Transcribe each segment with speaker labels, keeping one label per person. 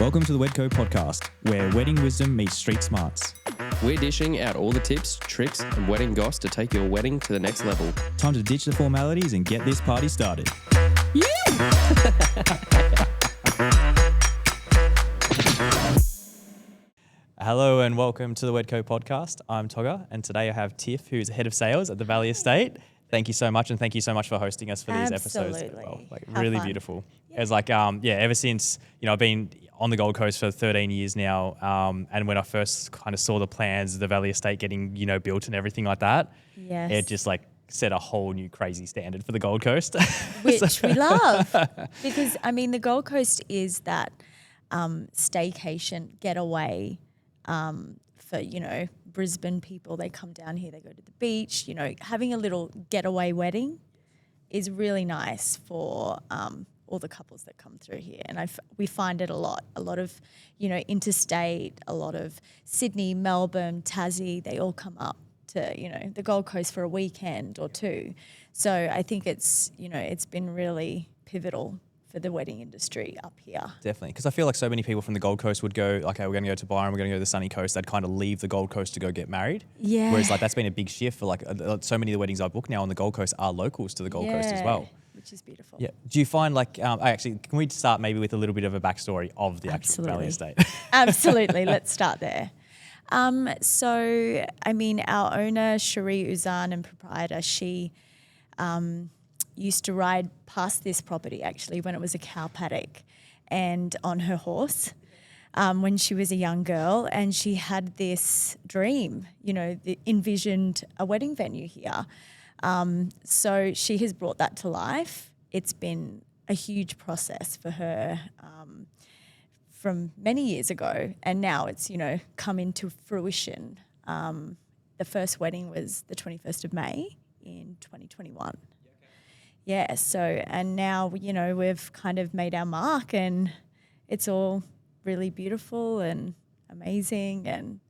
Speaker 1: Welcome to the Weddingpodcast, where wedding wisdom meets street smarts.
Speaker 2: We're dishing out all the tips, tricks, and wedding goss to take your wedding to the next level.
Speaker 1: Time to ditch the formalities and get this party started. Hello and welcome to the Weddingpodcast. I'm Toga, and today I have Tiff, who's head of sales at the Valley Estate. Thank you so much, and thank you so much for hosting us for these episodes as well. Really fun. Beautiful. Yeah. It's like, ever since, I've been on the Gold Coast for 13 years now, and when I first kind of saw the plans of the Valley Estate getting, built and everything like that,
Speaker 3: yes,
Speaker 1: it just set a whole new crazy standard for the Gold Coast.
Speaker 3: Which we love, because, the Gold Coast is that staycation getaway for, Brisbane people. They come down here, they go to the beach. Having a little getaway wedding is really nice for all the couples that come through here. And we find it a lot of, interstate, a lot of Sydney, Melbourne, Tassie, they all come up to, the Gold Coast for a weekend or two. So I think it's, it's been really pivotal for the wedding industry up here.
Speaker 1: Definitely, because I feel like so many people from the Gold Coast would go, okay, we're going to go to Byron, we're going to go to the sunny coast. They'd kind of leave the Gold Coast to go get married.
Speaker 3: Yeah.
Speaker 1: Whereas that's been a big shift for so many of the weddings I book now on the Gold Coast are locals to the Gold Coast as well.
Speaker 3: Which is beautiful.
Speaker 1: Yeah. Do you find actually, can we start maybe with a little bit of a backstory of the actual Valley Estate?
Speaker 3: Absolutely. Let's start there. Our owner, Cherie Uzan, and proprietor, she used to ride past this property actually when it was a cow paddock and on her horse when she was a young girl, and she had this dream, envisioned a wedding venue here. So she has brought that to life. It's been a huge process for her from many years ago, and now it's, come into fruition. The first wedding was the 21st of May in 2021. Yeah, so, and now, we've kind of made our mark, and it's all really beautiful and amazing and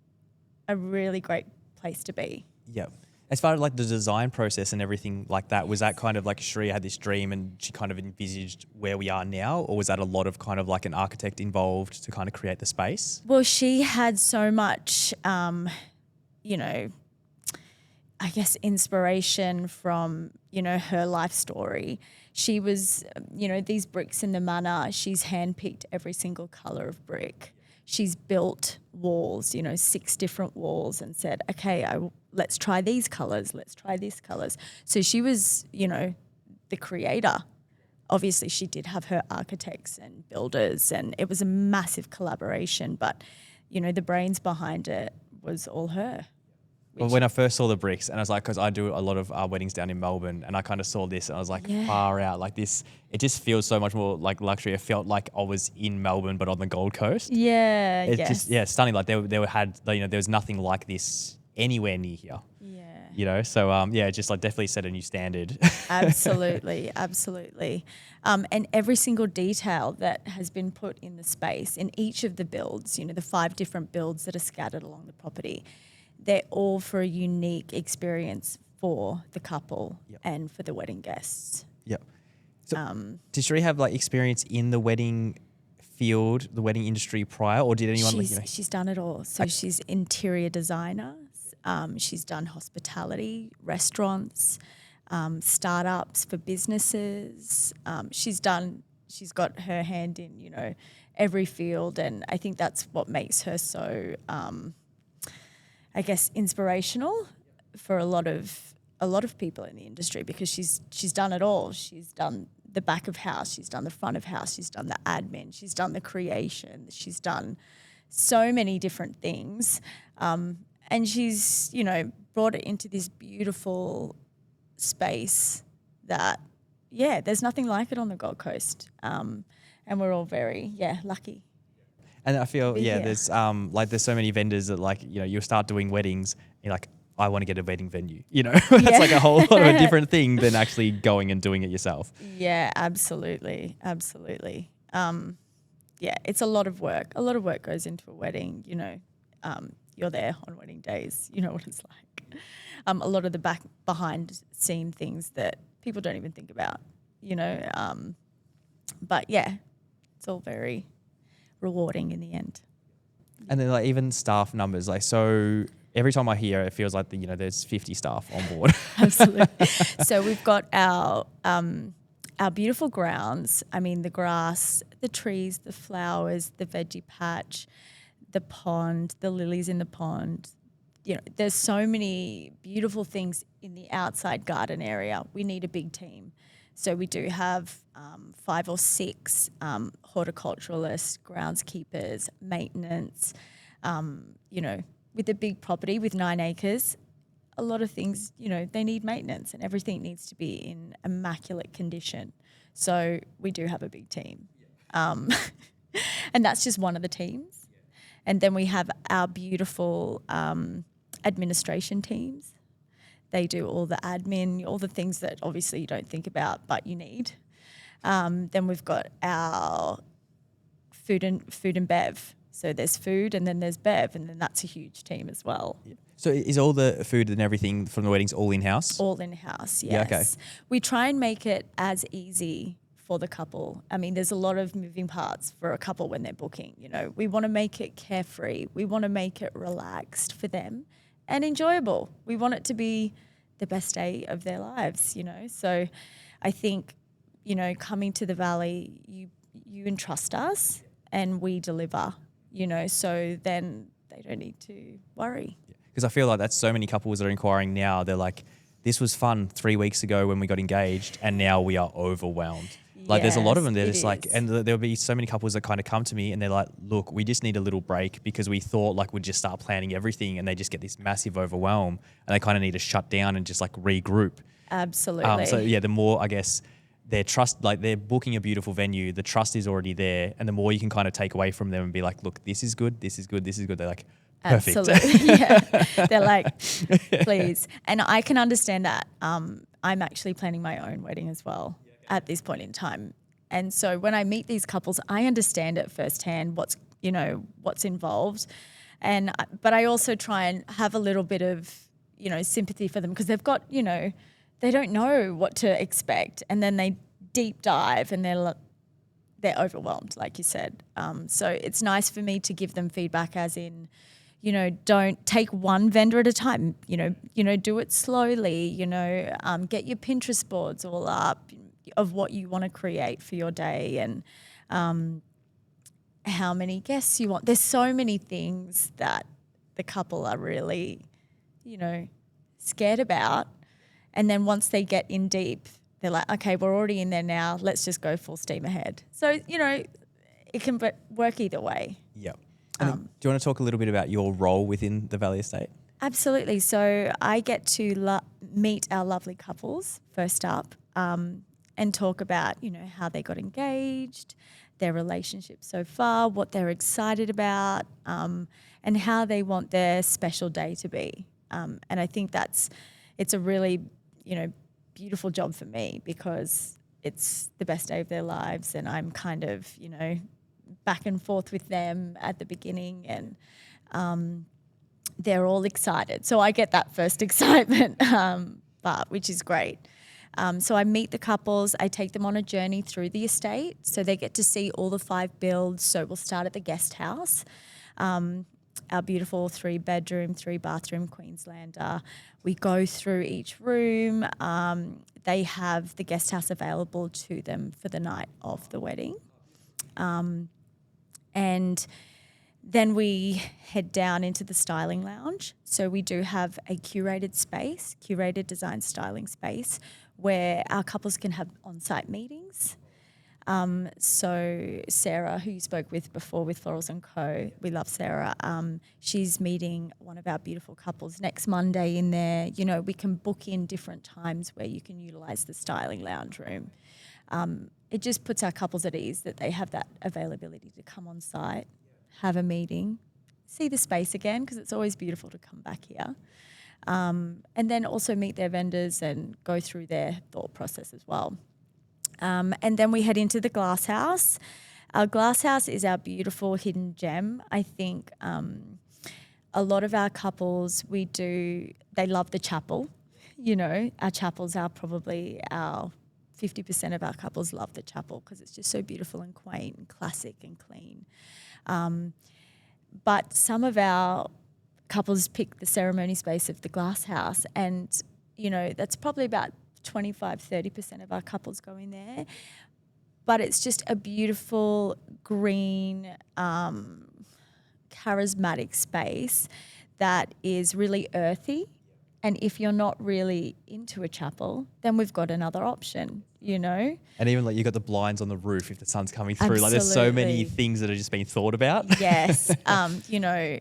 Speaker 3: a really great place to be.
Speaker 1: Yeah. As far as the design process and everything like that, was that kind of Cherie had this dream and she kind of envisaged where we are now, or was that a lot of kind of an architect involved to kind of create the space?
Speaker 3: Well, she had so much, I guess inspiration from, her life story. She was, these bricks in the manor, she's handpicked every single colour of brick. She's built walls, 6 different walls, and said, okay, let's try these colours, let's try these colours. So she was, the creator. Obviously she did have her architects and builders, and it was a massive collaboration, but, the brains behind it was all her.
Speaker 1: Well, when I first saw the bricks, and I was because I do a lot of weddings down in Melbourne, and I kind of saw this, and I was far out, this, it just feels so much more like luxury. It felt like I was in Melbourne, but on the Gold Coast.
Speaker 3: Yeah,
Speaker 1: it's just, stunning. There was nothing like this anywhere near here.
Speaker 3: Yeah.
Speaker 1: So, just definitely set a new standard.
Speaker 3: Absolutely, absolutely. And every single detail that has been put in the space, in each of the builds, the 5 different builds that are scattered along the property, they're all for a unique experience for the couple and for the wedding guests.
Speaker 1: Yep. So did Cherie have experience in the wedding field, the wedding industry prior, or did anyone?
Speaker 3: She's done it all. So she's interior designer. She's done hospitality, restaurants, startups for businesses. She's got her hand in, every field, and I think that's what makes her so I guess inspirational for a lot of people in the industry, because she's done it all. She's done the back of house, she's done the front of house, she's done the admin, she's done the creation, she's done so many different things, and she's brought it into this beautiful space that there's nothing like it on the Gold Coast, and we're all very lucky.
Speaker 1: And I feel, there's there's so many vendors that you'll start doing weddings, and you're I want to get a wedding venue. That's a whole lot of a different thing than actually going and doing it yourself.
Speaker 3: Yeah, absolutely. Absolutely. It's a lot of work. A lot of work goes into a wedding, you're there on wedding days, you know what it's like. A lot of the behind scene things that people don't even think about, but it's all very rewarding in the end.
Speaker 1: And then like even staff numbers, like so every time I hear it feels like there's 50 staff on board.
Speaker 3: Absolutely. So we've got our beautiful grounds. I mean, the grass, the trees, the flowers, the veggie patch, the pond, the lilies in the pond. There's so many beautiful things in the outside garden area. We need a big team. So we do have 5 or 6 horticulturalists, groundskeepers, maintenance. With a big property with 9 acres, a lot of things, they need maintenance and everything needs to be in immaculate condition. So we do have a big team. And that's just one of the teams. And then we have our beautiful administration teams. They do all the admin, all the things that obviously you don't think about, but you need. Then we've got our food and bev. So there's food and then there's bev, and then that's a huge team as well.
Speaker 1: Yeah. So is all the food and everything from the weddings all in-house?
Speaker 3: All in-house, yes.
Speaker 1: Yeah, okay.
Speaker 3: We try and make it as easy for the couple. I mean, there's a lot of moving parts for a couple when they're booking. We want to make it carefree. We want to make it relaxed for them and enjoyable. We want it to be the best day of their lives, So I think, coming to the Valley, you entrust us and we deliver, so then they don't need to worry.
Speaker 1: Because I feel like that's so many couples that are inquiring now. They're like, this was fun 3 weeks ago when we got engaged and now we are overwhelmed. Like there's a lot of them. They're just like, and there'll be so many couples that kind of come to me and they're like, look, we just need a little break because we thought like we'd just start planning everything, and they just get this massive overwhelm and they kind of need to shut down and just like regroup.
Speaker 3: Absolutely.
Speaker 1: So yeah, the more I guess they're booking a beautiful venue, the trust is already there, and the more you can kind of take away from them and be like, look, this is good, this is good, this is good. They're like, perfect.
Speaker 3: Absolutely. Yeah. They're like, please. And I can understand that. I'm actually planning my own wedding as well at this point in time. And so when I meet these couples, I understand it firsthand what's involved. But I also try and have a little bit of, sympathy for them because they've got, they don't know what to expect. And then they deep dive and they're overwhelmed, like you said. So it's nice for me to give them feedback as in, don't take one vendor at a time, do it slowly, get your Pinterest boards all up of what you want to create for your day and how many guests you want. There's so many things that the couple are really, scared about. And then once they get in deep, they're like, okay, we're already in there now. Let's just go full steam ahead. So, it can work either way.
Speaker 1: Yeah. Do you want to talk a little bit about your role within the Valley Estate?
Speaker 3: Absolutely. So I get to meet our lovely couples first up and talk about, how they got engaged, their relationship so far, what they're excited about, and how they want their special day to be. And I think it's a really, beautiful job for me because it's the best day of their lives, and I'm kind of, back and forth with them at the beginning, and they're all excited. So I get that first excitement, which is great. So I meet the couples, I take them on a journey through the estate, so they get to see all the 5 builds. So we'll start at the guest house, our beautiful 3-bedroom, 3-bathroom Queenslander. We go through each room. They have the guest house available to them for the night of the wedding. And then we head down into the styling lounge. So we do have a curated design styling space where our couples can have on-site meetings. So Sarah, who you spoke with before with Florals & Co., we love Sarah. She's meeting one of our beautiful couples next Monday in there. We can book in different times where you can utilise the styling lounge room. It just puts our couples at ease that they have that availability to come on site, have a meeting, see the space again, because it's always beautiful to come back here. And then also meet their vendors and go through their thought process as well. And then we head into the glass house. Our glass house is our beautiful hidden gem. I think a lot of our couples, they love the chapel. Our chapels are probably our 50% of our couples love the chapel because it's just so beautiful and quaint and classic and clean. But some of our couples pick the ceremony space of the glass house, and, you know, that's probably about 25-30% of our couples go in there. But it's just a beautiful, green, charismatic space that is really earthy. And if you're not really into a chapel, then we've got another option, you know.
Speaker 1: And even like you got the blinds on the roof if the sun's coming through.
Speaker 3: Absolutely.
Speaker 1: Like there's so many things that are just being thought about.
Speaker 3: Yes. You know,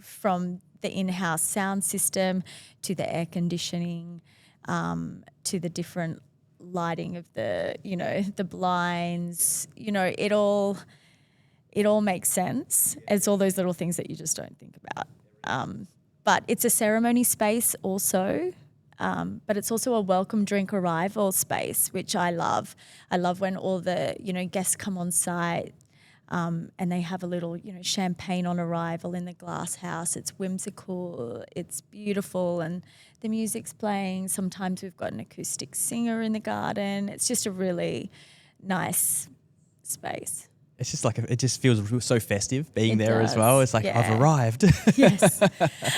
Speaker 3: from the in-house sound system to the air conditioning, to the different lighting of the, you know, the blinds, you know, it all makes sense. It's all those little things that you just don't think about. But it's a ceremony space also, but it's also a welcome drink arrival space, which I love. I love when all the, you know, guests come on site, and they have a little, you know, champagne on arrival in the glass house. It's whimsical, it's beautiful, and the music's playing. Sometimes we've got an acoustic singer in the garden. It's just a really nice space.
Speaker 1: It's just like, it just feels so festive being there
Speaker 3: does,
Speaker 1: as well. It's like,
Speaker 3: yeah.
Speaker 1: I've arrived.
Speaker 3: Yes.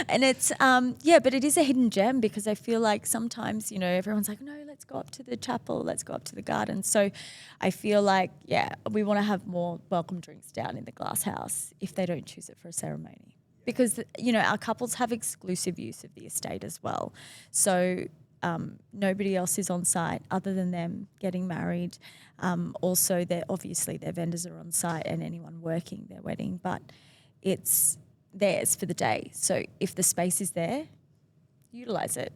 Speaker 3: And it's, but it is a hidden gem because I feel like sometimes, you know, everyone's like, no, let's go up to the chapel, let's go up to the garden. So I feel like, we want to have more welcome drinks down in the glass house if they don't choose it for a ceremony. Because, you know, our couples have exclusive use of the estate as well. So nobody else is on site other than them getting married. Also, obviously their vendors are on site and anyone working their wedding, but it's theirs for the day. So if the space is there, utilise it.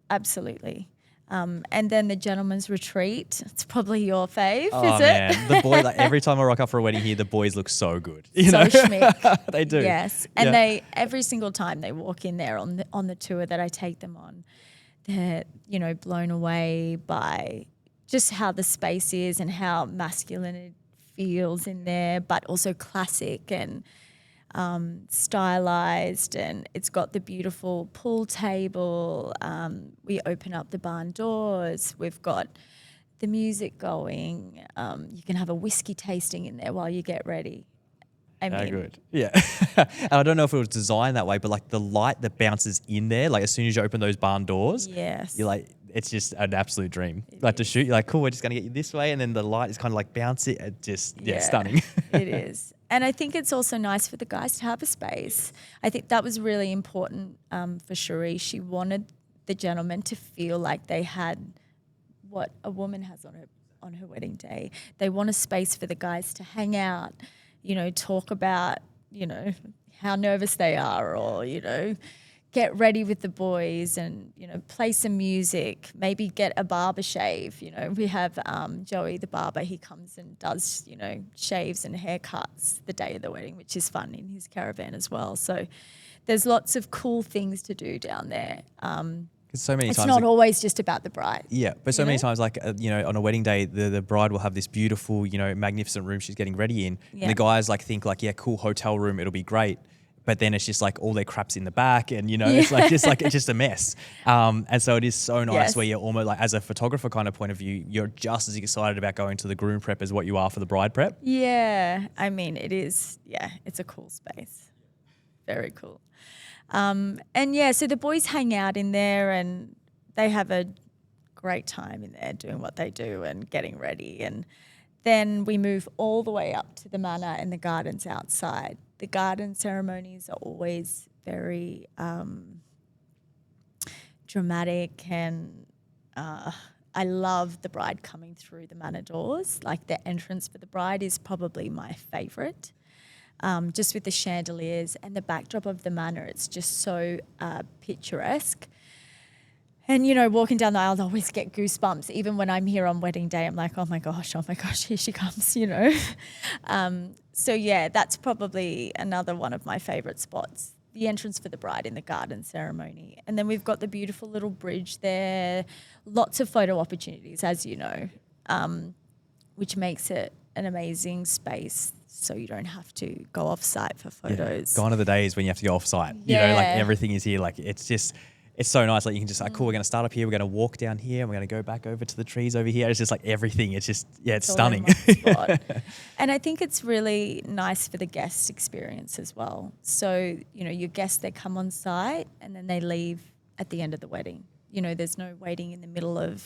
Speaker 3: Absolutely. And then the gentleman's retreat, it's probably your fave, is
Speaker 1: Man.
Speaker 3: it?
Speaker 1: The boy, like every time I rock up for a wedding here, the boys look so good. You
Speaker 3: so
Speaker 1: know?
Speaker 3: schmick.
Speaker 1: They do.
Speaker 3: Yes. And they, every single time they walk in there on the tour that I take them on, they're, you know, blown away by just how the space is and how masculine it feels in there, but also classic and stylized, and it's got the beautiful pool table. We open up the barn doors. We've got the music going. You can have a whiskey tasting in there while you get ready. I mean,
Speaker 1: good. Yeah. And I don't know if it was designed that way, but like the light that bounces in there, like as soon as you open those barn doors,
Speaker 3: yes,
Speaker 1: you're like, it's just an absolute dream. Like to shoot, you're like, cool, we're just going to get you this way. And then the light is kind of like bouncy. It just, stunning.
Speaker 3: It is. And I think it's also nice for the guys to have a space. I think that was really important for Cherie. She wanted the gentlemen to feel like they had what a woman has on her wedding day. They want a space for the guys to hang out, you know, talk about, you know, how nervous they are, or, you know, get ready with the boys and, you know, play some music, maybe get a barber shave. You know, we have Joey, the barber, he comes and does, you know, shaves and haircuts the day of the wedding, which is fun in his caravan as well. So there's lots of cool things to do down there.
Speaker 1: So many
Speaker 3: it's
Speaker 1: times,
Speaker 3: not always just about the bride.
Speaker 1: Yeah, but so many times, like, you know, on a wedding day, the bride will have this beautiful, you know, magnificent room she's getting ready in.
Speaker 3: Yeah.
Speaker 1: And the guys like think like, yeah, cool hotel room, it'll be great. But then it's just like all their crap's in the back, and, you know, it's like it's just a mess. And so it is so nice where you're almost like, as a photographer kind of point of view, you're just as excited about going to the groom prep as what you are for the bride prep.
Speaker 3: Yeah, I mean, it is, it's a cool space. Very cool. So the boys hang out in there and they have a great time in there doing what they do and getting ready. And then we move all the way up to the manor and the gardens outside. The garden ceremonies are always very dramatic, and I love the bride coming through the manor doors. Like, the entrance for the bride is probably my favourite. Just with the chandeliers and the backdrop of the manor, it's just so picturesque. And, you know, walking down the aisle, I always get goosebumps. Even when I'm here on wedding day, I'm like, oh my gosh, here she comes, you know. That's probably another one of my favourite spots, the entrance for the bride in the garden ceremony. And then we've got the beautiful little bridge there, lots of photo opportunities, as you know, which makes it an amazing space, so you don't have to go off site for photos.
Speaker 1: Gone are the days when you have to go off site. You know, like everything is here. Like, it's just... it's so nice. Like you can just like, cool, we're going to start up here. We're going to walk down here. And we're going to go back over to the trees over here. It's just like everything. It's just, it's stunning.
Speaker 3: And I think it's really nice for the guest experience as well. So, you know, your guests, they come on site and then they leave at the end of the wedding. You know, there's no waiting in the middle of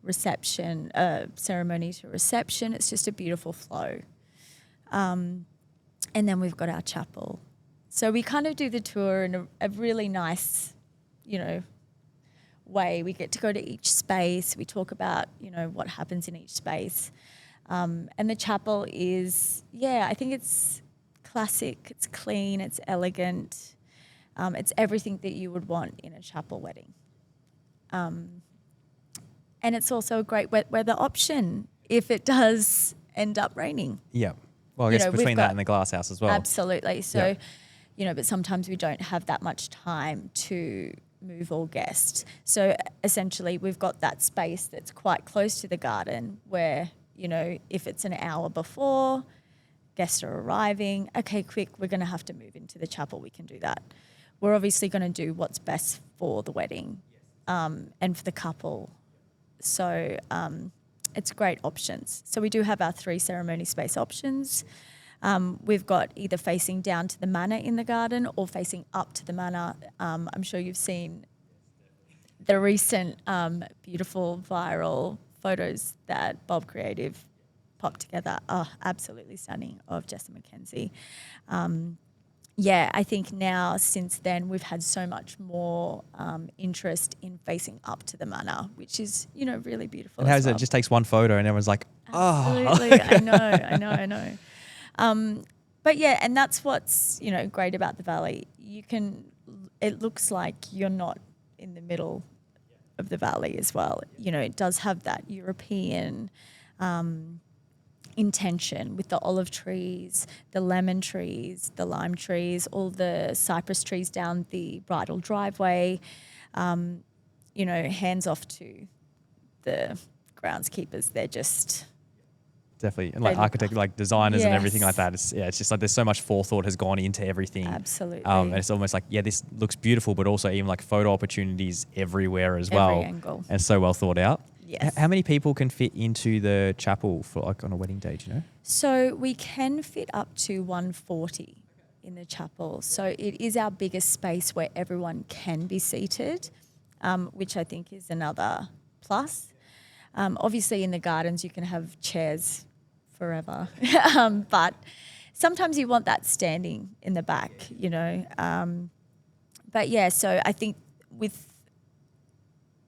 Speaker 3: reception, ceremony to reception. It's just a beautiful flow. And then we've got our chapel. So we kind of do the tour in a really nice, you know, way. We get to go to each space. We talk about, you know, what happens in each space. And the chapel is, I think it's classic, it's clean, it's elegant. It's everything that you would want in a chapel wedding. And it's also a great wet weather option if it does end up raining.
Speaker 1: Yeah. Well, I guess between that and the glass house as well.
Speaker 3: Absolutely. So, you know, but sometimes we don't have that much time to move all guests. So essentially we've got that space that's quite close to the garden where, you know, if it's an hour before, guests are arriving, okay, quick, we're going to have to move into the chapel. We can do that. We're obviously going to do what's best for the wedding and for the couple. So it's great options. So we do have our 3 ceremony space options. We've got either facing down to the manor in the garden or facing up to the manor. I'm sure you've seen the recent beautiful viral photos that Bob Creative popped together. Oh, absolutely stunning, of Jess and Mackenzie. I think now since then we've had so much more interest in facing up to the manor, which is, you know, really beautiful.
Speaker 1: And how is it? It just takes one photo and everyone's like,
Speaker 3: absolutely. I know. But yeah, and that's what's, you know, great about the valley. It looks like you're not in the middle of the valley as well. You know, it does have that European intention with the olive trees, the lemon trees, the lime trees, all the cypress trees down the bridal driveway. You know, hands off to the groundskeepers. They're just...
Speaker 1: Definitely. And like architect, like designers and everything like that. It's just like there's so much forethought has gone into everything.
Speaker 3: Absolutely.
Speaker 1: And it's almost like, this looks beautiful, but also even like photo opportunities everywhere as
Speaker 3: Every
Speaker 1: well.
Speaker 3: angle.
Speaker 1: And so well thought out.
Speaker 3: Yes.
Speaker 1: How many people can fit into the chapel for like on a wedding day, do you know?
Speaker 3: So we can fit up to 140 in the chapel. So it is our biggest space where everyone can be seated, which I think is another plus. Obviously in the gardens you can have chairs forever, but sometimes you want that standing in the back, you know. But yeah, so I think with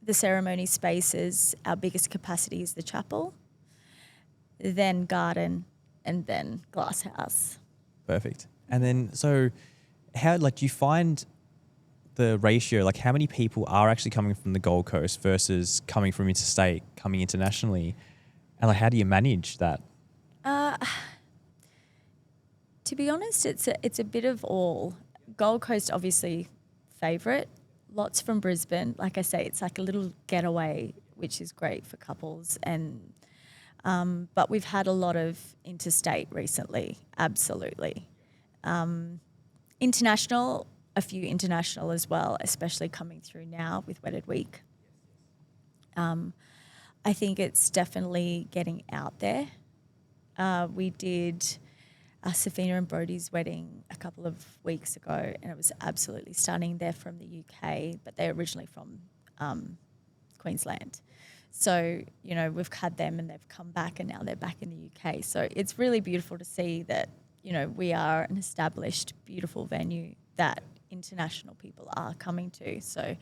Speaker 3: the ceremony spaces, our biggest capacity is the chapel, then garden, and then glass house.
Speaker 1: Perfect. And then, so how, like, do you find the ratio, like how many people are actually coming from the Gold Coast versus coming from interstate, coming internationally? And like, how do you manage that?
Speaker 3: To be honest, it's a bit of all. Gold Coast, obviously, favourite. Lots from Brisbane. Like I say, it's like a little getaway, which is great for couples. And but we've had a lot of interstate recently, absolutely. International, a few international as well, especially coming through now with Wedded Week. I think it's definitely getting out there. We did Safina and Brodie's wedding a couple of weeks ago, and it was absolutely stunning. They're from the UK, but they're originally from Queensland. So, you know, we've had them and they've come back and now they're back in the UK. So it's really beautiful to see that, you know, we are an established, beautiful venue that international people are coming to. So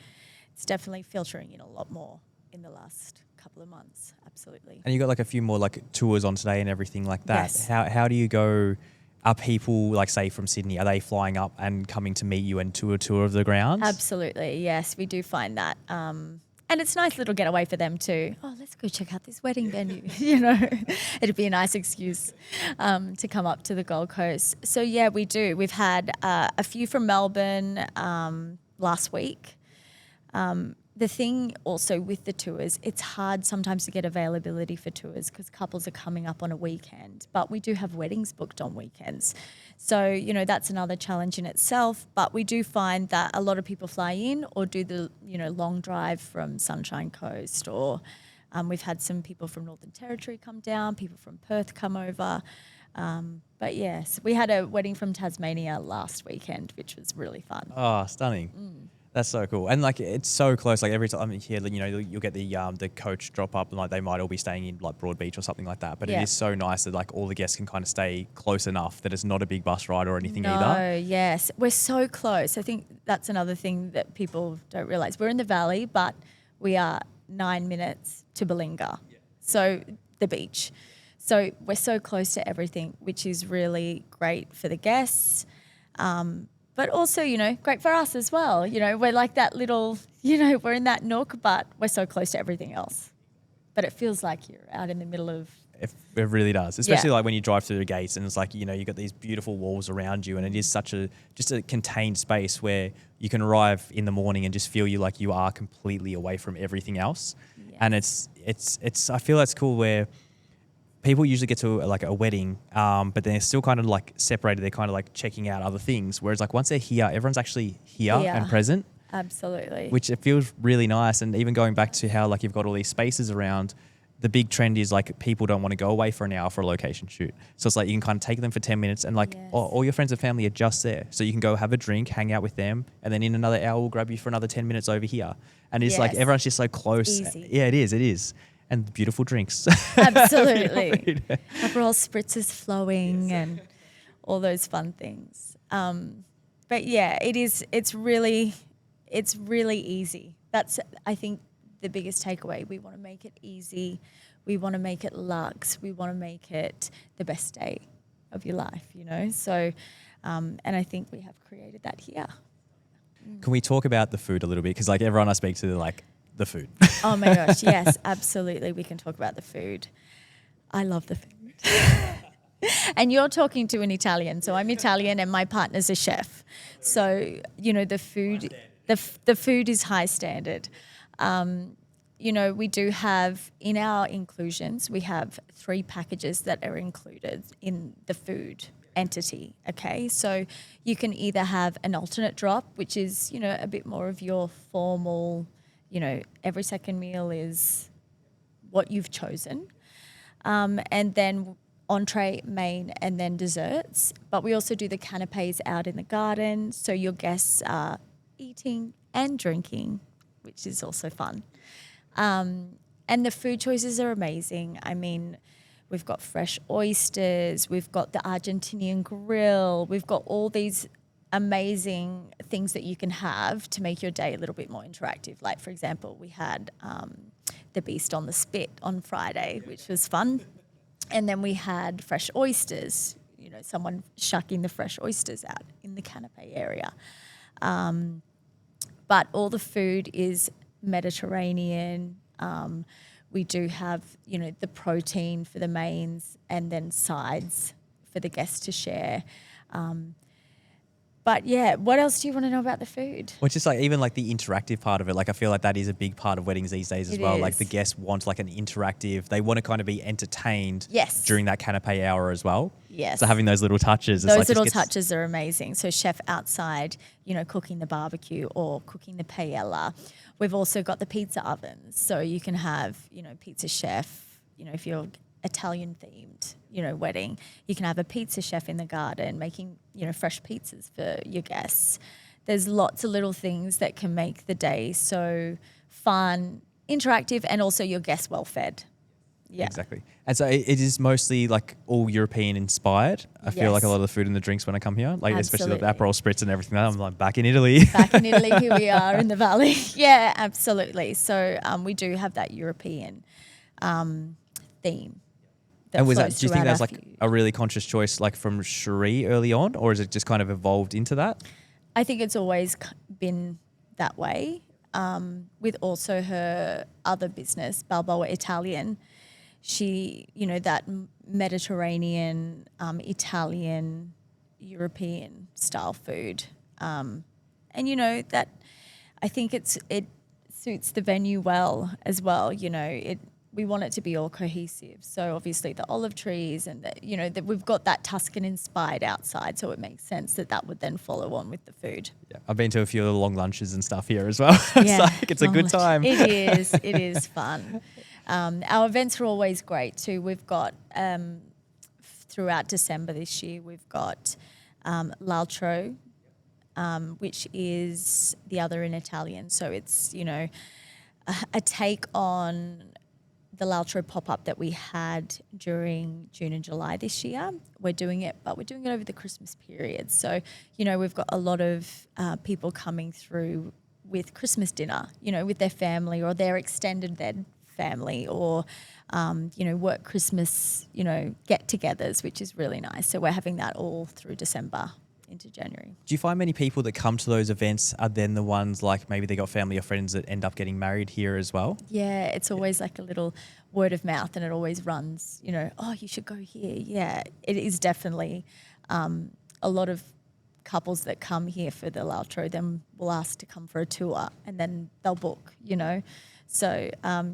Speaker 3: it's definitely filtering in a lot more in the last couple of months. Absolutely.
Speaker 1: And you got like a few more like tours on today and everything like that.
Speaker 3: Yes.
Speaker 1: How do you go? Are people like say from Sydney, are they flying up and coming to meet you and do a tour of the grounds?
Speaker 3: Absolutely. Yes, we do find that. And it's a nice little getaway for them too. Oh, let's go check out this wedding venue. You know, it'd be a nice excuse to come up to the Gold Coast. So yeah, we do. We've had a few from Melbourne last week. the thing also with the tours, it's hard sometimes to get availability for tours because couples are coming up on a weekend, but we do have weddings booked on weekends. So, you know, that's another challenge in itself, but we do find that a lot of people fly in or do the, you know, long drive from Sunshine Coast, or we've had some people from Northern Territory come down, people from Perth come over. But yes, we had a wedding from Tasmania last weekend, which was really fun.
Speaker 1: Oh, stunning. That's so cool. And like, it's so close. Like every time I'm here, you know, you'll get the coach drop up and like they might all be staying in like Broadbeach or something like that. But it is so nice that like all the guests can kind of stay close enough that it's not a big bus ride or anything either.
Speaker 3: No, yes. We're so close. I think that's another thing that people don't realize. We're in the valley, but we are 9 minutes to Balinga. Yeah. So the beach. So we're so close to everything, which is really great for the guests. But also, you know, great for us as well. You know, we're like that little, you know, we're in that nook, but we're so close to everything else. But it feels like you're out in the middle of...
Speaker 1: It really does, especially like when you drive through the gates and it's like, you know, you've got these beautiful walls around you and it is such just a contained space where you can arrive in the morning and just feel like you are completely away from everything else. Yes. And it's I feel that's cool where people usually get to like a wedding, but they're still kind of like separated. They're kind of like checking out other things. Whereas like once they're here, everyone's actually here and present.
Speaker 3: Absolutely.
Speaker 1: Which it feels really nice. And even going back to how like you've got all these spaces around, the big trend is like people don't want to go away for an hour for a location shoot. So it's like you can kind of take them for 10 minutes and like all your friends and family are just there. So you can go have a drink, hang out with them, and then in another hour we'll grab you for another 10 minutes over here. And it's like everyone's just so close.
Speaker 3: Easy.
Speaker 1: Yeah, it is. And beautiful drinks.
Speaker 3: Absolutely. Aperol spritzes flowing and all those fun things. But yeah, it's really easy. That's, I think, the biggest takeaway. We want to make it easy. We want to make it luxe. We want to make it the best day of your life, you know? So, and I think we have created that here.
Speaker 1: Can we talk about the food a little bit? Because like everyone I speak to, they're like, the food.
Speaker 3: Oh my gosh, yes, absolutely. We can talk about the food. I love the food. And you're talking to an Italian. So I'm Italian and my partner's a chef. So, you know, the food is high standard. You know, we do have in our inclusions, we have 3 packages that are included in the food entity. Okay. So you can either have an alternate drop, which is, you know, a bit more of your formal, you know, every second meal is what you've chosen. And then entree, main, and then desserts. But we also do the canapes out in the garden. So your guests are eating and drinking, which is also fun. And the food choices are amazing. I mean, we've got fresh oysters. We've got the Argentinian grill. We've got all these amazing things that you can have to make your day a little bit more interactive. Like, for example, we had the Beast on the Spit on Friday, which was fun. And then we had fresh oysters, you know, someone shucking the fresh oysters out in the canapé area. But all the food is Mediterranean. We do have, you know, the protein for the mains and then sides for the guests to share. But yeah, what else do you want to know about the food?
Speaker 1: Well, it's just like even like the interactive part of it. Like I feel like that is a big part of weddings these days as well.
Speaker 3: Is.
Speaker 1: Like the guests want like an interactive, they want to kind of be entertained
Speaker 3: Yes.
Speaker 1: during that canapé hour as well.
Speaker 3: Yes.
Speaker 1: So having those little touches.
Speaker 3: Those
Speaker 1: like
Speaker 3: little touches are amazing. So chef outside, you know, cooking the barbecue or cooking the paella. We've also got the pizza ovens. So you can have, you know, pizza chef, you know, if you're Italian themed, you know, wedding, you can have a pizza chef in the garden making, you know, fresh pizzas for your guests. There's lots of little things that can make the day so fun, interactive, and also your guests well fed. Yeah.
Speaker 1: Exactly. And so it is mostly like all European inspired. I feel like a lot of the food and the drinks when I come here, like especially the Aperol Spritz and everything. I'm like back in Italy.
Speaker 3: Back in Italy, here we are in the valley. Yeah, absolutely. So we do have that European theme.
Speaker 1: And was that? Do you think that was like a really conscious choice, like from Cherie early on, or is it just kind of evolved into that?
Speaker 3: I think it's always been that way. With also her other business, Balboa Italian, she, you know, that Mediterranean, Italian, European style food, and you know that I think it's suits the venue well as well. You know, we want it to be all cohesive. So obviously the olive trees and that we've got that Tuscan inspired outside, so it makes sense that would then follow on with the food.
Speaker 1: Yeah, I've been to a few of the long lunches and stuff here as well. It's a good time.
Speaker 3: It is fun. Our events are always great too. We've got throughout December this year, we've got l'altro, which is the other in Italian. So it's, a take on the l'altro pop-up that we had during June and July this year. We're doing it over the Christmas period. So, we've got a lot of people coming through with Christmas dinner, with their family or their extended family or, work Christmas, get-togethers, which is really nice. So we're having that all through December into January.
Speaker 1: Do you find many people that come to those events are then the ones like maybe they got family or friends that end up getting married here as well?
Speaker 3: Yeah, it's always like a little word of mouth and it always runs, oh, you should go here. Yeah, it is definitely a lot of couples that come here for the l'altro then will ask to come for a tour and then they'll book, So,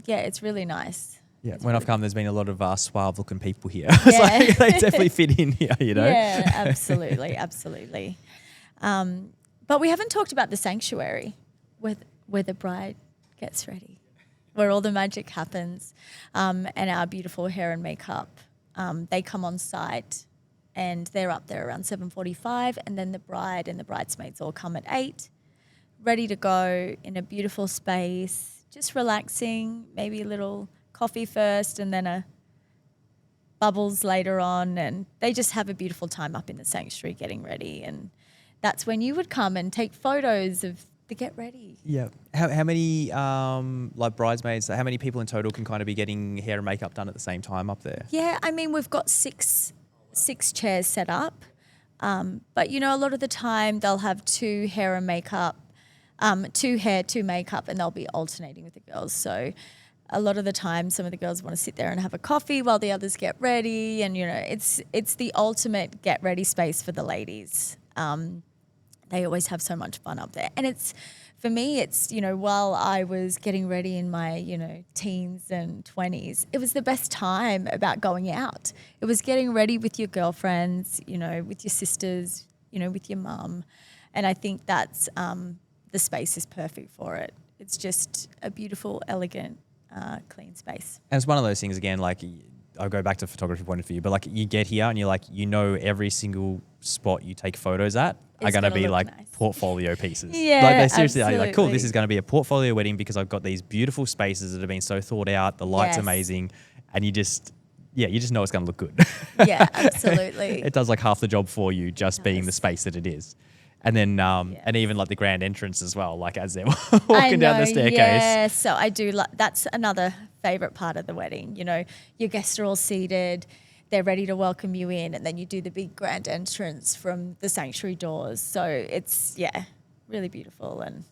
Speaker 3: it's really nice.
Speaker 1: Yeah, when I've come, there's been a lot of suave-looking people here. It's they definitely fit in here,
Speaker 3: Yeah, absolutely, absolutely. But we haven't talked about the sanctuary where the bride gets ready, where all the magic happens, and our beautiful hair and makeup. They come on site, and they're up there around 7:45, and then the bride and the bridesmaids all come at 8, ready to go in a beautiful space, just relaxing, maybe a little coffee first and then a bubbles later on, and they just have a beautiful time up in the sanctuary getting ready, and that's when you would come and take photos of the get ready.
Speaker 1: Yeah. How many like bridesmaids, how many people in total can kind of be getting hair and makeup done at the same time up there?
Speaker 3: Yeah, I mean we've got six chairs set up, but a lot of the time they'll have 2 hair and makeup, 2 hair, 2 makeup, and they'll be alternating with the girls. So a lot of the time, some of the girls want to sit there and have a coffee while the others get ready, and it's the ultimate get ready space for the ladies. They always have so much fun up there, and for me, while I was getting ready in my teens and 20s, it was the best time about going out. It was getting ready with your girlfriends, with your sisters, with your mum, and I think that's the space is perfect for it. It's just a beautiful, elegant, clean space.
Speaker 1: And it's one of those things, again, like I'll go back to photography point of view, but like you get here and you're like, every single spot you take photos at are going to be like nice portfolio pieces.
Speaker 3: Yeah,
Speaker 1: like they seriously
Speaker 3: absolutely.
Speaker 1: are like, cool, this is going to be a portfolio wedding because I've got these beautiful spaces that have been so thought out. The light's amazing. And you just know it's going to look good.
Speaker 3: Yeah, absolutely.
Speaker 1: It does like half the job for you just being the space that it is. And then, and even like the grand entrance as well, like as they're walking down the staircase.
Speaker 3: Yeah, so I do that's another favourite part of the wedding. Your guests are all seated, they're ready to welcome you in, and then you do the big grand entrance from the sanctuary doors. So it's, really beautiful and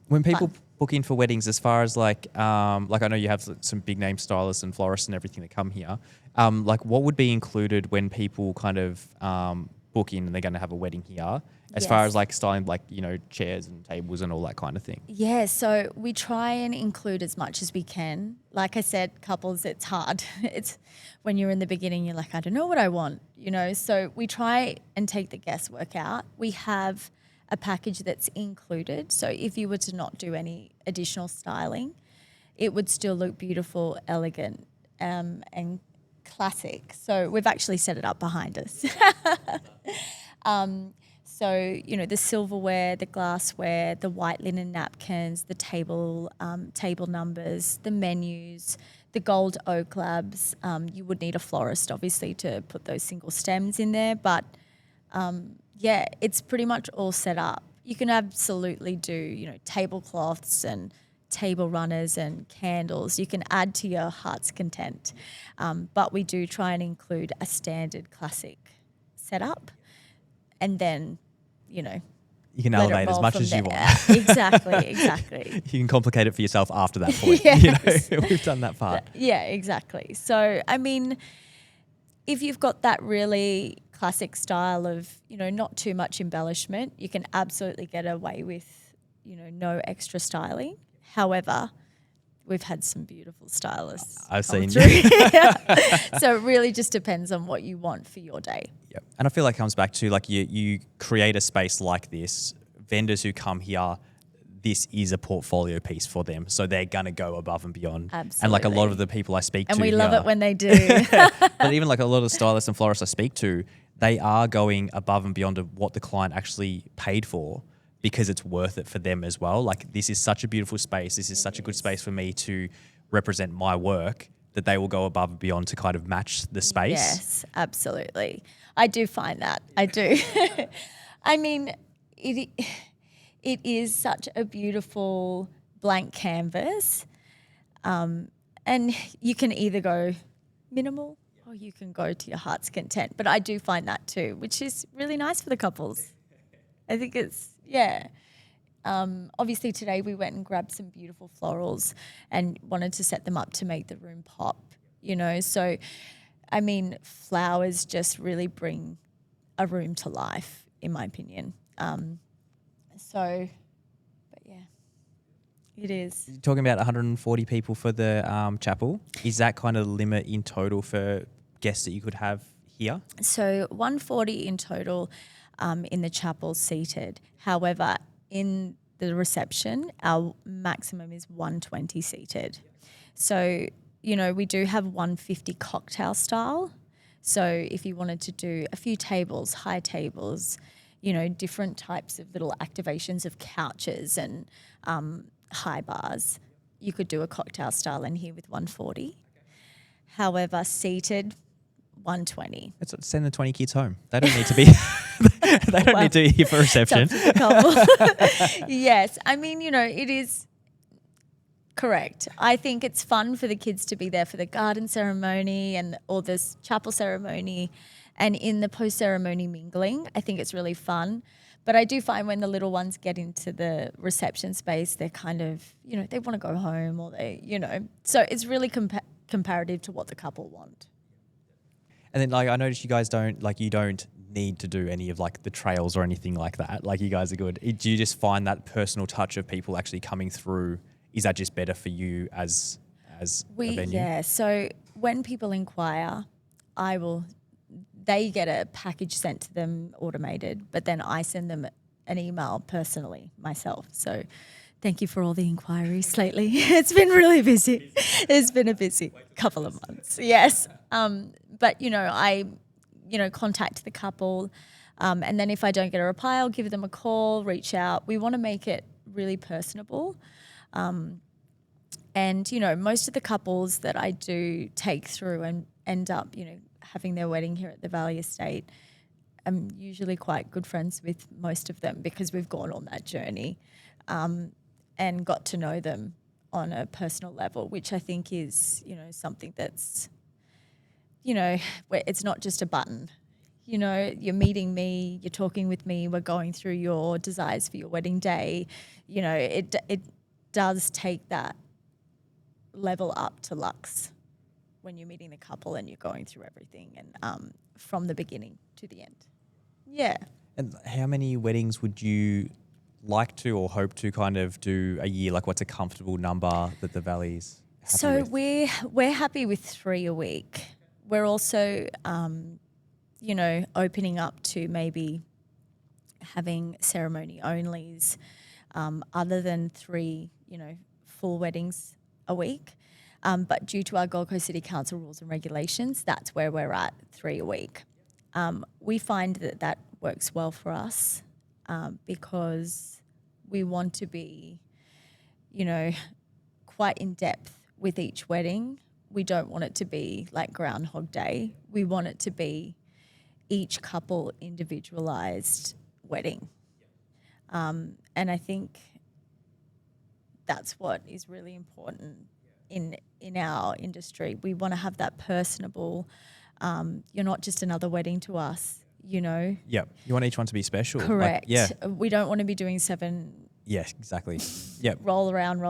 Speaker 1: when people
Speaker 3: fun.
Speaker 1: book in for weddings, as far as like I know you have some big name stylists and florists and everything that come here, like what would be included when people kind of book in and they're going to have a wedding here? As far as like styling, like, chairs and tables and all that kind of thing.
Speaker 3: Yeah, so we try and include as much as we can. Like I said, couples, it's hard. It's when you're in the beginning, you're like, I don't know what I want, So we try and take the guesswork out. We have a package that's included. So if you were to not do any additional styling, it would still look beautiful, elegant, and classic. So we've actually set it up behind us. So, the silverware, the glassware, the white linen napkins, the table numbers, the menus, the gold oak slabs. You would need a florist, obviously, to put those single stems in there. But, it's pretty much all set up. You can absolutely do, tablecloths and table runners and candles. You can add to your heart's content. But we do try and include a standard classic setup. And then, you
Speaker 1: can elevate as much as you want.
Speaker 3: Exactly.
Speaker 1: You can complicate it for yourself after that point.
Speaker 3: Yes.
Speaker 1: We've done that part.
Speaker 3: Yeah, exactly. So, I mean, if you've got that really classic style of, not too much embellishment, you can absolutely get away with, no extra styling. However, we've had some beautiful stylists.
Speaker 1: I've seen.
Speaker 3: So it really just depends on what you want for your day.
Speaker 1: Yeah, and I feel like it comes back to like you create a space like this. Vendors who come here, this is a portfolio piece for them, so they're gonna go above and beyond.
Speaker 3: Absolutely.
Speaker 1: And like a lot of the people I speak to,
Speaker 3: And we love it when they do.
Speaker 1: But even like a lot of the stylists and florists I speak to, they are going above and beyond of what the client actually paid for, because it's worth it for them as well. Like, this is such a beautiful space. This is such a good space for me to represent my work, that they will go above and beyond to kind of match the space.
Speaker 3: Yes, absolutely. I do find that. I do. I mean, it is such a beautiful blank canvas. And you can either go minimal or you can go to your heart's content. But I do find that too, which is really nice for the couples. I think it's, yeah. Obviously today we went and grabbed some beautiful florals and wanted to set them up to make the room pop, you know. So, I mean, flowers just really bring a room to life, in my opinion. But yeah, it is.
Speaker 1: You're talking about 140 people for the chapel. Is that kind of the limit in total for guests that you could have here?
Speaker 3: So 140 in total in the chapel seated. However, in the reception, our maximum is 120 seated. So, you know, we do have 150 cocktail style. So if you wanted to do a few tables, high tables, you know, different types of little activations of couches and high bars, you could do a cocktail style in here with 140. However, seated, 120.
Speaker 1: Let's send the 20 kids home. They don't need to be. They don't need to be here for reception.
Speaker 3: Yes, I mean, you know, it is correct. I think it's fun for the kids to be there for the garden ceremony or this chapel ceremony, and in the post-ceremony mingling. I think it's really fun. But I do find when the little ones get into the reception space, they're kind of, you know, they want to go home, or they, you know. So it's really comparative to what the couple want.
Speaker 1: And then, like, I noticed you guys don't need to do any of like the trails or anything like that. Like, you guys are good. Do you just find that personal touch of people actually coming through? Is that just better for you as a venue?
Speaker 3: Yeah. So when people inquire, they get a package sent to them automated, but then I send them an email personally myself. So thank you for all the inquiries lately. It's been really busy. It's been a busy couple of months. Yes. But, you know, I contact the couple, and then if I don't get a reply, I'll give them a call, reach out. We want to make it really personable. And, you know, most of the couples that I do take through and end up, you know, having their wedding here at the Valley Estate, I'm usually quite good friends with most of them because we've gone on that journey and got to know them on a personal level, which I think is, you know, something that's, you know, where it's not just a button. You know, you're meeting me, you're talking with me, we're going through your desires for your wedding day. You know, it does take that level up to luxe when you're meeting the couple and you're going through everything and from the beginning to the end. Yeah.
Speaker 1: And how many weddings would you like to or hope to kind of do a year? Like, what's a comfortable number that the Valley's happy with?
Speaker 3: We're happy with 3 a week. We're also, you know, opening up to maybe having ceremony onlys other than 3, you know, full weddings a week. But due to our Gold Coast City Council rules and regulations, that's where we're at, 3 a week. We find that works well for us because we want to be, you know, quite in depth with each wedding. We don't want it to be like Groundhog Day. We want it to be each couple individualized wedding. And I think that's what is really important in our industry. We want to have that personable, you're not just another wedding to us, you know.
Speaker 1: Yeah, you want each one to be special.
Speaker 3: Correct.
Speaker 1: Like, yeah.
Speaker 3: We don't want to be doing 7.
Speaker 1: Yes, exactly. Yeah.
Speaker 3: Roll around.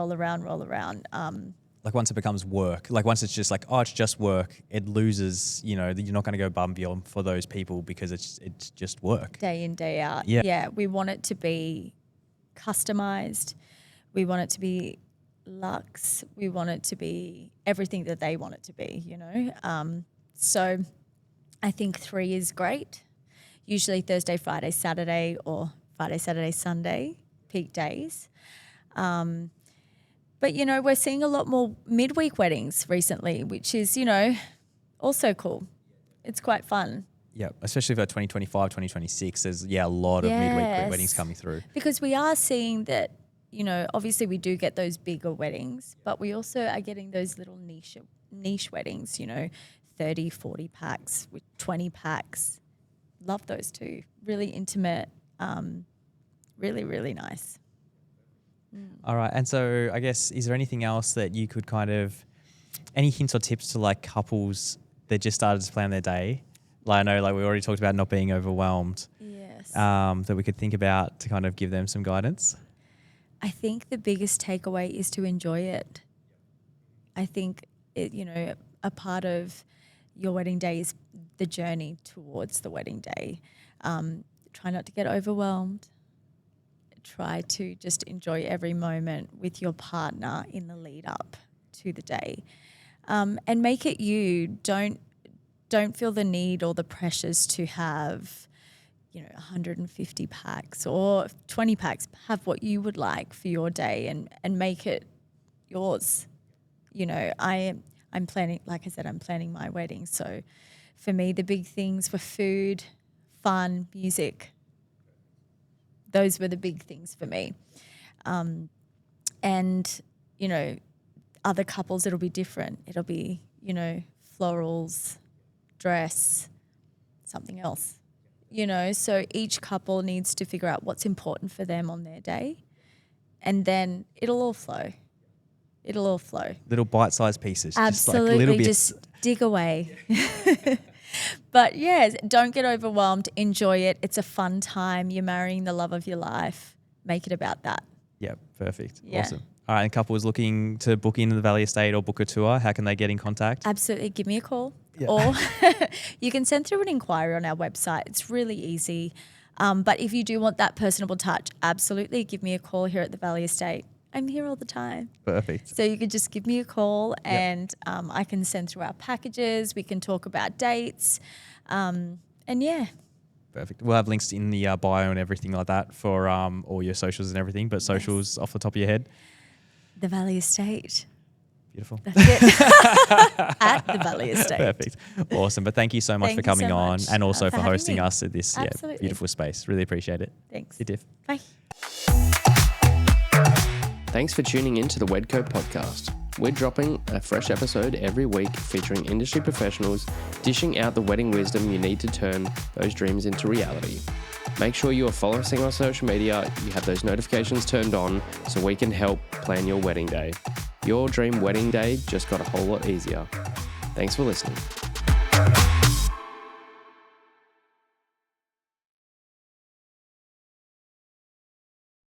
Speaker 1: Like, once it becomes work, like once it's just like, oh, it's just work, it loses, you know, you're not going to go above and beyond for those people because it's just work.
Speaker 3: Day in, day out.
Speaker 1: Yeah.
Speaker 3: Yeah, we want it to be customized. We want it to be luxe. We want it to be everything that they want it to be, So I think 3 is great. Usually Thursday, Friday, Saturday, or Friday, Saturday, Sunday, peak days. But, we're seeing a lot more midweek weddings recently, which is, also cool. It's quite fun.
Speaker 1: Yeah, especially for 2025, 2026, there's a lot of midweek weddings coming through.
Speaker 3: Because we are seeing that, obviously we do get those bigger weddings, but we also are getting those little niche weddings, 30, 40 packs with 20 packs. Love those too. Really intimate, really, really nice.
Speaker 1: All right. And so I guess, is there anything else that you could any hints or tips to couples that just started to plan their day? I know we already talked about not being overwhelmed.
Speaker 3: Yes.
Speaker 1: That we could think about to kind of give them some guidance.
Speaker 3: I think the biggest takeaway is to enjoy it. I think, a part of your wedding day is the journey towards the wedding day. Try not to get overwhelmed. Try to just enjoy every moment with your partner in the lead up to the day, and make it you. Don't feel the need or the pressures to have, 150 packs or 20 packs. Have what you would like for your day and make it yours. I'm planning, like I said, I'm planning my wedding. So for me, the big things were food, fun, music. Those were the big things for me. And, other couples, it'll be different. It'll be, florals, dress, something else. So each couple needs to figure out what's important for them on their day, and then it'll all flow. Little bite-sized pieces. Absolutely,
Speaker 1: just little bits.
Speaker 3: Just dig away. But yes, don't get overwhelmed. Enjoy it. It's a fun time. You're marrying the love of your life. Make it about that.
Speaker 1: Yeah, perfect. Yeah. Awesome. All right, and couples looking to book into the Valley Estate or book a tour, how can they get in contact?
Speaker 3: Absolutely. Give me a call. Yeah. Or you can send through an inquiry on our website. It's really easy. But if you do want that personable touch, absolutely give me a call here at the Valley Estate. I'm here all the time.
Speaker 1: Perfect.
Speaker 3: So you could just give me a call and I can send through our packages. We can talk about dates. And yeah.
Speaker 1: Perfect. We'll have links in the bio and everything like that for all your socials and everything. But socials off the top of your head?
Speaker 3: The Valley Estate.
Speaker 1: Beautiful.
Speaker 3: That's it. At the Valley Estate.
Speaker 1: Perfect. Awesome. But thank you so much for coming on and also for hosting us at this beautiful space. Really appreciate it.
Speaker 3: Thanks.
Speaker 1: See you, Tiff.
Speaker 3: Bye.
Speaker 2: Thanks for tuning in to the Wedco podcast. We're dropping a fresh episode every week featuring industry professionals dishing out the wedding wisdom you need to turn those dreams into reality. Make sure you are following us on social media, you have those notifications turned on so we can help plan your wedding day. Your dream wedding day just got a whole lot easier. Thanks for listening.